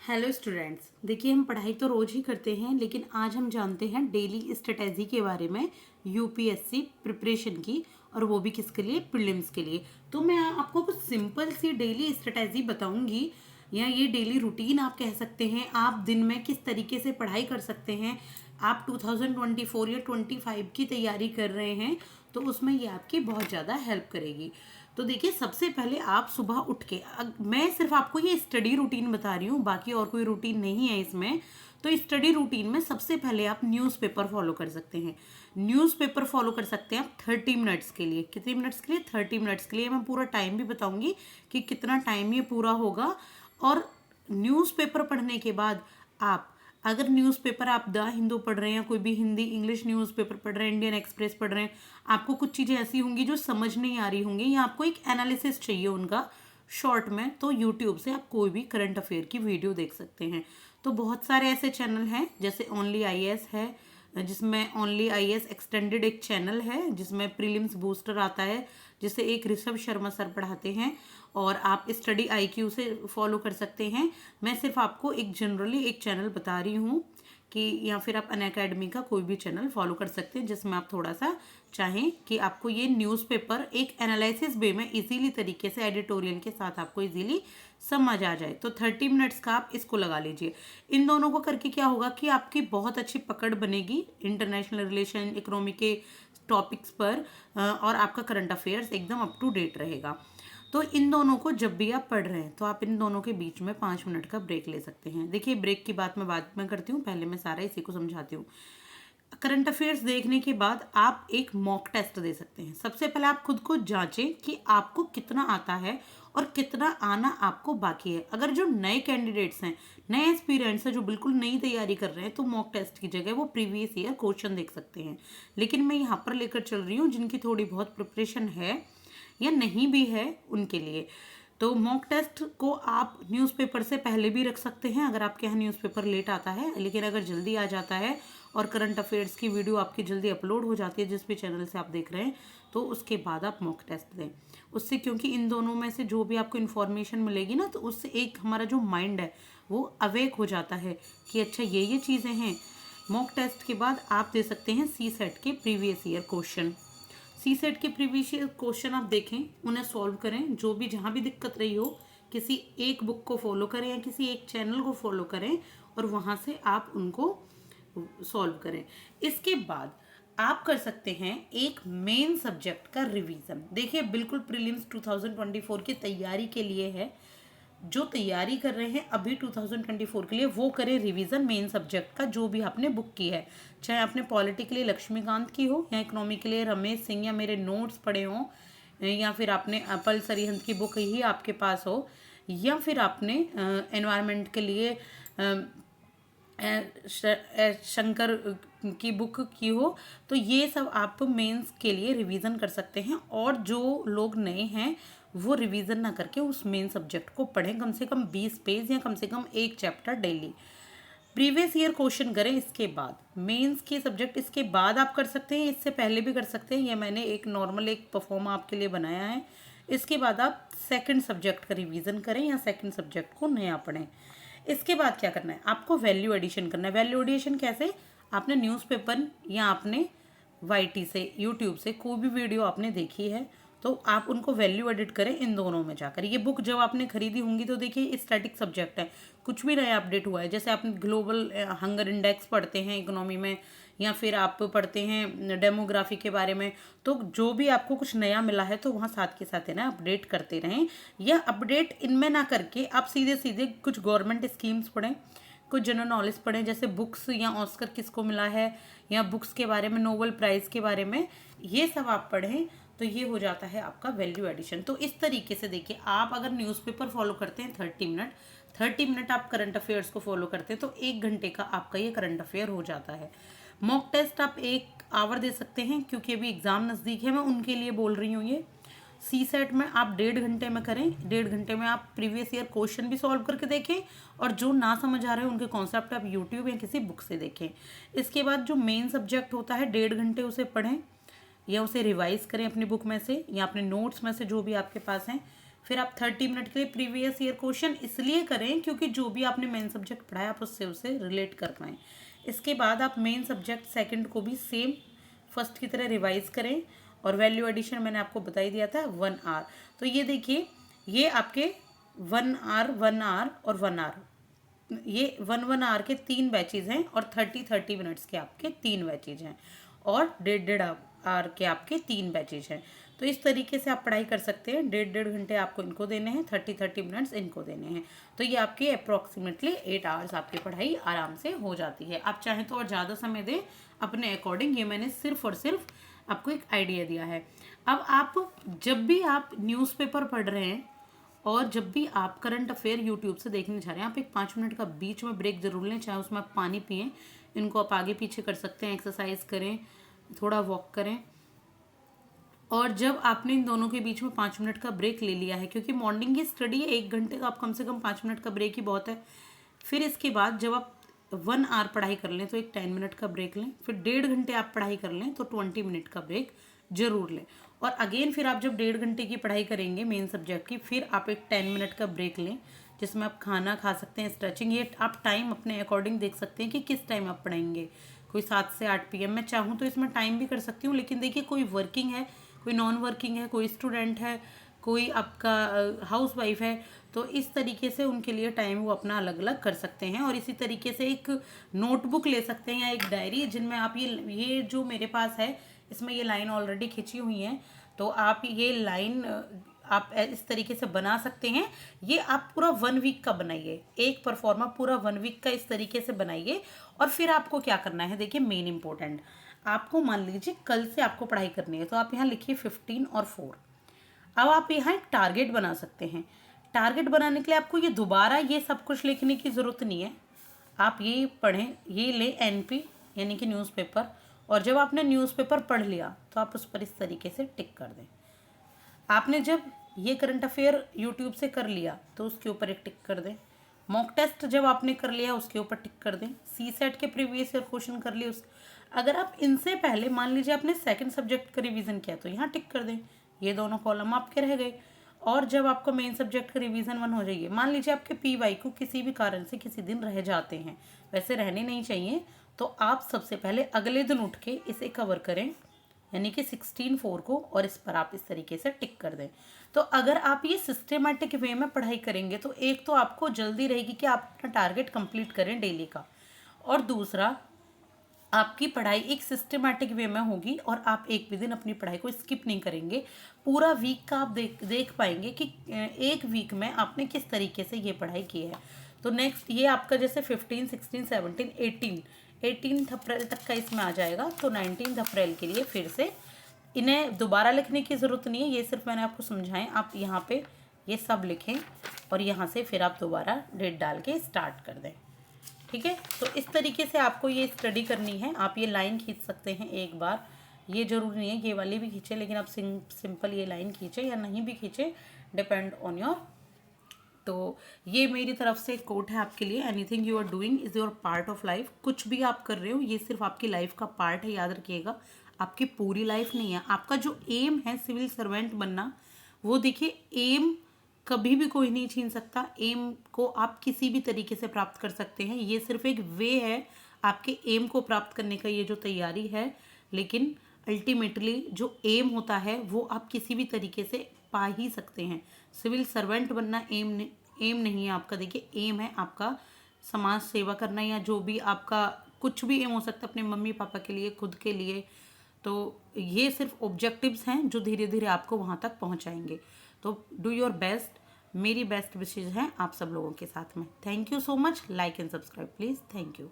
Hello students, देखिए हम पढ़ाई तो रोज ही करते हैं, लेकिन आज हम जानते हैं डेली स्ट्रेटेजी के बारे में यूपीएससी प्रिपरेशन की, और वो भी किसके लिए? प्रीलिम्स के लिए। तो मैं आपको कुछ सिंपल सी डेली स्ट्रेटेजी बताऊंगी, या ये डेली रूटीन आप कह सकते हैं। आप दिन में किस तरीके से पढ़ाई कर सकते हैं। आप 2024 या 25 की तैयारी कर रहे हैं तो उसमें ये आपकी बहुत ज़्यादा हेल्प करेगी। तो देखिए, सबसे पहले आप सुबह उठ के, मैं सिर्फ आपको ये स्टडी रूटीन बता रही हूँ, बाकी और कोई रूटीन नहीं है इसमें। तो स्टडी रूटीन में सबसे पहले आप न्यूज़पेपर फॉलो कर सकते हैं। न्यूज़पेपर फॉलो कर सकते हैं आप 30 मिनट्स के लिए। कितने मिनट्स के लिए? 30 मिनट्स के लिए। मैं पूरा टाइम भी बताऊंगी कि कितना टाइम ये पूरा होगा। और न्यूज़पेपर पढ़ने के बाद आप, अगर न्यूज़पेपर आप द हिंदू पढ़ रहे हैं, कोई भी हिंदी इंग्लिश न्यूज़पेपर पढ़ रहे हैं, इंडियन एक्सप्रेस पढ़ रहे हैं, आपको कुछ चीज़ें ऐसी होंगी जो समझ नहीं आ रही होंगी, या आपको एक एनालिसिस चाहिए उनका शॉर्ट में, तो यूट्यूब से आप कोई भी करंट अफेयर की वीडियो देख सकते हैं। तो बहुत सारे ऐसे चैनल हैं, जैसे ओनली आईएएस है, जिसमें ओनली आईएएस एक्सटेंडेड एक चैनल है जिसमें प्रीलिम्स बूस्टर आता है, जिसे एक ऋषभ शर्मा सर पढ़ाते हैं, और आप स्टडी आईक्यू से फॉलो कर सकते हैं। मैं सिर्फ आपको एक जनरली एक चैनल बता रही हूँ कि, या फिर आप अनअकैडमी का कोई भी चैनल फॉलो कर सकते हैं जिसमें आप थोड़ा सा चाहें कि आपको ये न्यूज़पेपर एक एनालिसिस वे में इजीली तरीके से एडिटोरियल के साथ आपको इजीली समझ आ जाए। तो 30 मिनट्स का आप इसको लगा लीजिए। इन दोनों को करके क्या होगा कि आपकी बहुत अच्छी पकड़ बनेगी इंटरनेशनल रिलेशन, इकोनॉमी के टॉपिक्स पर, और आपका करंट अफेयर्स एकदम अप टू डेट रहेगा। तो इन दोनों को जब भी आप पढ़ रहे हैं तो आप इन दोनों के बीच में 5 मिनट का ब्रेक ले सकते हैं। देखिए, ब्रेक की बात मैं बाद में करती हूँ, पहले मैं सारा इसी को समझाती हूँ। करंट अफेयर्स देखने के बाद आप एक मॉक टेस्ट दे सकते हैं। सबसे पहले आप खुद को जांचें कि आपको कितना आता है और कितना आना आपको बाकी है। अगर जो नए कैंडिडेट्स हैं, नए एस्पिरेंट्स हैं, जो बिल्कुल नई तैयारी कर रहे हैं, तो मॉक टेस्ट की जगह वो प्रीवियस ईयर क्वेश्चन देख सकते हैं। लेकिन मैं यहाँ पर लेकर चल रही हूँ जिनकी थोड़ी बहुत प्रिपरेशन है या नहीं भी है उनके लिए। तो मॉक टेस्ट को आप न्यूज़पेपर से पहले भी रख सकते हैं, अगर आपके यहाँ न्यूज़पेपर लेट आता है। लेकिन अगर जल्दी आ जाता है और करंट अफेयर्स की वीडियो आपकी जल्दी अपलोड हो जाती है जिस भी चैनल से आप देख रहे हैं, तो उसके बाद आप मॉक टेस्ट दें। उससे, क्योंकि इन दोनों में से जो भी आपको इन्फॉर्मेशन मिलेगी ना, तो उससे एक हमारा जो माइंड है वो अवेक हो जाता है कि अच्छा ये चीज़ें हैं। मॉक टेस्ट के बाद आप दे सकते हैं सी सेट के प्रीवियस ईयर क्वेश्चन। सी सेट के प्रीवियस ईयर क्वेश्चन आप देखें, उन्हें सॉल्व करें। जो भी जहाँ भी दिक्कत रही हो, किसी एक बुक को फॉलो करें या किसी एक चैनल को फॉलो करें, और वहाँ से आप उनको सॉल्व करें। इसके बाद आप कर सकते हैं एक मेन सब्जेक्ट का रिवीजन। देखिए, बिल्कुल प्रीलिम्स 2024 की तैयारी के लिए है। जो तैयारी कर रहे हैं अभी 2024 के लिए, वो करें रिवीजन मेन सब्जेक्ट का, जो भी आपने बुक की है। चाहे आपने पॉलिटी के लिए लक्ष्मीकांत की हो, या इकोनॉमी के लिए रमेश सिंह या मेरे नोट्स पढ़े हों, या फिर आपने अपल सरीहंत की बुक ही आपके पास हो, या फिर आपने एनवायरनमेंट के लिए शंकर की बुक की हो, तो ये सब आप मेंस के लिए रिवीजन कर सकते हैं। और जो लोग नए हैं वो रिवीजन ना करके उस मेन सब्जेक्ट को पढ़ें, कम से कम 20 पेज या कम से कम एक chapter daily. Previous year question करें, इसके बाद मेंस के सब्जेक्ट इसके बाद आप कर सकते हैं, इससे पहले भी कर सकते हैं। ये मैंने एक नॉर्मल एक परफॉर्म आपके लिए बनाया है। इसके बाद आप सेकंड सब्जेक्ट का रिवीजन करें या सेकंड सब्जेक्ट को नया पढ़ें। इसके बाद क्या करना है, आपको वैल्यू एडिशन करना है। वैल्यू एडिशन कैसे? आपने न्यूज़पेपर या आपने वाईटी से, यूट्यूब से कोई भी वीडियो आपने देखी है, तो आप उनको वैल्यू एडिट करें इन दोनों में जाकर। ये बुक जब आपने खरीदी होंगी तो देखिए स्टैटिक सब्जेक्ट है, कुछ भी नया अपडेट हुआ है, जैसे आप ग्लोबल हंगर इंडेक्स पढ़ते हैं इकोनॉमी में, या फिर आप पढ़ते हैं डेमोग्राफी के बारे में, तो जो भी आपको कुछ नया मिला है तो वहाँ साथ के साथ है ना अपडेट करते रहें। या अपडेट इनमें ना करके आप सीधे सीधे कुछ गवर्नमेंट स्कीम्स पढ़ें, कुछ जनरल नॉलेज पढ़ें, जैसे बुक्स या ऑस्कर किसको मिला है, या बुक्स के बारे में, नोबेल प्राइज़ के बारे में, ये सब आप पढ़ें। तो ये हो जाता है आपका वैल्यू एडिशन। तो इस तरीके से देखिए, आप अगर न्यूज़पेपर फॉलो करते हैं 30 मिनट आप करंट अफेयर्स को फॉलो करते हैं, तो 1 घंटे का आपका ये करंट अफेयर हो जाता है। मॉक टेस्ट आप 1 आवर दे सकते हैं, क्योंकि अभी एग्ज़ाम नज़दीक है, मैं उनके लिए बोल रही हूँ। ये सी सेट में आप 1.5 घंटे में करें। 1.5 घंटे में आप प्रीवियस ईयर क्वेश्चन भी सॉल्व करके देखें, और जो ना समझ आ रहे हैं उनके कॉन्सेप्ट आप यूट्यूब या किसी बुक से देखें। इसके बाद जो मेन सब्जेक्ट होता है 1.5 घंटे उसे पढ़ें, या उसे रिवाइज करें अपनी बुक में से या अपने नोट्स में से, जो भी आपके पास हैं। फिर आप 30 मिनट के लिए प्रीवियस ईयर क्वेश्चन इसलिए करें क्योंकि जो भी आपने मेन सब्जेक्ट पढ़ाया आप उससे उसे रिलेट कर पाएँ। इसके बाद आप मेन सब्जेक्ट सेकंड को भी सेम फर्स्ट की तरह रिवाइज करें। और वैल्यू एडिशन मैंने आपको बता ही दिया था 1 आवर। तो ये देखिए, ये आपके 1 आवर 1 आवर और 1 आवर, ये 1 आवर के 3 बैचेज हैं और 30 मिनट्स के आपके 3 बैचेज हैं और 1.5 आवर के आपके 3 बैचेज हैं। तो इस तरीके से आप पढ़ाई कर सकते हैं। 1.5 घंटे आपको इनको देने हैं, 30 मिनट्स इनको देने हैं। तो ये आपके अप्रॉक्सीमेटली 8 आवर्स आपकी पढ़ाई आराम से हो जाती है। आप चाहें तो और ज़्यादा समय दें अपने अकॉर्डिंग। ये मैंने सिर्फ और सिर्फ आपको एक आइडिया दिया है। अब आप जब भी आप न्यूज़पेपर पढ़ रहे हैं और जब भी आप करंट अफेयर यूट्यूब से देखने जा रहे हैं, आप एक 5 मिनट का बीच में ब्रेक जरूर लें, चाहे उसमें आप पानी पिएं। इनको आप आगे पीछे कर सकते हैं, एक्सरसाइज करें, थोड़ा वॉक करें। और जब आपने इन दोनों के बीच में 5 मिनट का ब्रेक ले लिया है, क्योंकि मॉर्निंग की स्टडी है 1 घंटे का, आप कम से कम 5 मिनट का ब्रेक ही बहुत है। फिर इसके बाद जब आप 1 आवर पढ़ाई कर लें तो एक 10 मिनट का ब्रेक लें। फिर 1.5 घंटे आप पढ़ाई कर लें तो 20 मिनट का ब्रेक जरूर लें। और अगेन फिर आप जब 1.5 घंटे की पढ़ाई करेंगे मेन सब्जेक्ट की, फिर आप एक 10 मिनट का ब्रेक लें जिसमें आप खाना खा सकते हैं, स्ट्रेचिंग। ये आप टाइम अपने अकॉर्डिंग देख सकते हैं कि किस टाइम आप पढ़ेंगे। कोई 7 से 8 PM, मैं चाहूँ तो इसमें टाइम भी कर सकती हूँ, लेकिन देखिए कोई वर्किंग है, कोई नॉन वर्किंग है, कोई स्टूडेंट है, कोई आपका हाउस वाइफ है, तो इस तरीके से उनके लिए टाइम वो अपना अलग अलग कर सकते हैं। और इसी तरीके से एक नोटबुक ले सकते हैं या एक डायरी जिनमें आप ये जो मेरे पास है इसमें ये लाइन ऑलरेडी खींची हुई है, तो आप ये लाइन आप इस तरीके से बना सकते हैं। ये आप पूरा 1 वीक का बनाइए, एक परफॉर्मा पूरा 1 वीक का इस तरीके से बनाइए। और फिर आपको क्या करना है, देखिए मेन इंपॉर्टेंट, आपको मान लीजिए कल से आपको पढ़ाई करनी है, तो आप यहाँ लिखिए 15 और 4। अब आप यहाँ एक टारगेट बना सकते हैं। टारगेट बनाने के लिए आपको ये दोबारा ये सब कुछ लिखने की ज़रूरत नहीं है। आप ये पढ़ें, ये ले NP यानी कि न्यूज़पेपर, और जब आपने न्यूज़पेपर पढ़ लिया तो आप उस पर इस तरीके से टिक कर दें। आपने जब ये करंट अफेयर यूट्यूब से कर लिया तो उसके ऊपर एक टिक कर दें। मॉक टेस्ट जब आपने कर लिया उसके ऊपर टिक कर दें। CSET के प्रीवियस ईयर क्वेश्चन कर लिए उस, अगर आप इनसे पहले मान लीजिए आपने सेकंड सब्जेक्ट का रिवीजन किया तो यहाँ टिक कर दें। ये दोनों कॉलम आपके रह गए। और जब आपका मेन सब्जेक्ट का रिवीजन 1 हो जाइए, मान लीजिए आपके PY को किसी भी कारण से किसी दिन रह जाते हैं, वैसे रहने नहीं चाहिए, तो आप सबसे पहले अगले दिन उठ के इसे कवर करें, यानी कि 16/4 को, और इस पर आप इस तरीके से टिक कर दें। तो अगर आप ये सिस्टमेटिक वे में पढ़ाई करेंगे तो एक तो आपको जल्दी रहेगी कि आप अपना टारगेट कंप्लीट करें डेली का, और दूसरा आपकी पढ़ाई एक सिस्टमेटिक वे में होगी और आप एक भी दिन अपनी पढ़ाई को स्किप नहीं करेंगे। पूरा वीक का आप देख पाएंगे कि एक वीक में आपने किस तरीके से ये पढ़ाई की है। तो नेक्स्ट ये आपका जैसे 15, 16, 17, 18 अप्रैल तक का इसमें आ जाएगा। तो 19 अप्रैल के लिए फिर से इन्हें दोबारा लिखने की ज़रूरत नहीं है, ये सिर्फ मैंने आपको समझाएं। आप यहाँ पे ये सब लिखें और यहाँ से फिर आप दोबारा डेट डाल के स्टार्ट कर दें। ठीक है, तो इस तरीके से आपको ये स्टडी करनी है। आप ये लाइन खींच सकते हैं एक बार, ये जरूरी नहीं है ये वाली भी खींचे, लेकिन आप सिंपल ये लाइन खींचे या नहीं भी खींचे, डिपेंड ऑन योर। तो ये मेरी तरफ से एक कोट है आपके लिए, anything you are doing is your part of life. कुछ भी आप कर रहे हो ये सिर्फ आपकी लाइफ का पार्ट है, याद रखिएगा, आपकी पूरी लाइफ नहीं है। आपका जो एम है सिविल सर्वेंट बनना, वो देखिए एम कभी भी कोई नहीं छीन सकता। एम को आप किसी भी तरीके से प्राप्त कर सकते हैं, ये सिर्फ एक वे है आपके एम को प्राप्त करने का, ये जो तैयारी है। लेकिन अल्टीमेटली जो एम होता है वो आप किसी भी तरीके से पा ही सकते हैं। सिविल सर्वेंट बनना एम नहीं है आपका। देखिए एम है आपका समाज सेवा करना, या जो भी आपका कुछ भी एम हो सकता है अपने मम्मी पापा के लिए, खुद के लिए। तो ये सिर्फ ऑब्जेक्टिव्स हैं जो धीरे धीरे आपको वहाँ तक पहुँचाएंगे। तो डू योर बेस्ट, मेरी बेस्ट विशेज़ हैं आप सब लोगों के साथ में। Thank you so much. Like and subscribe please. Thank you.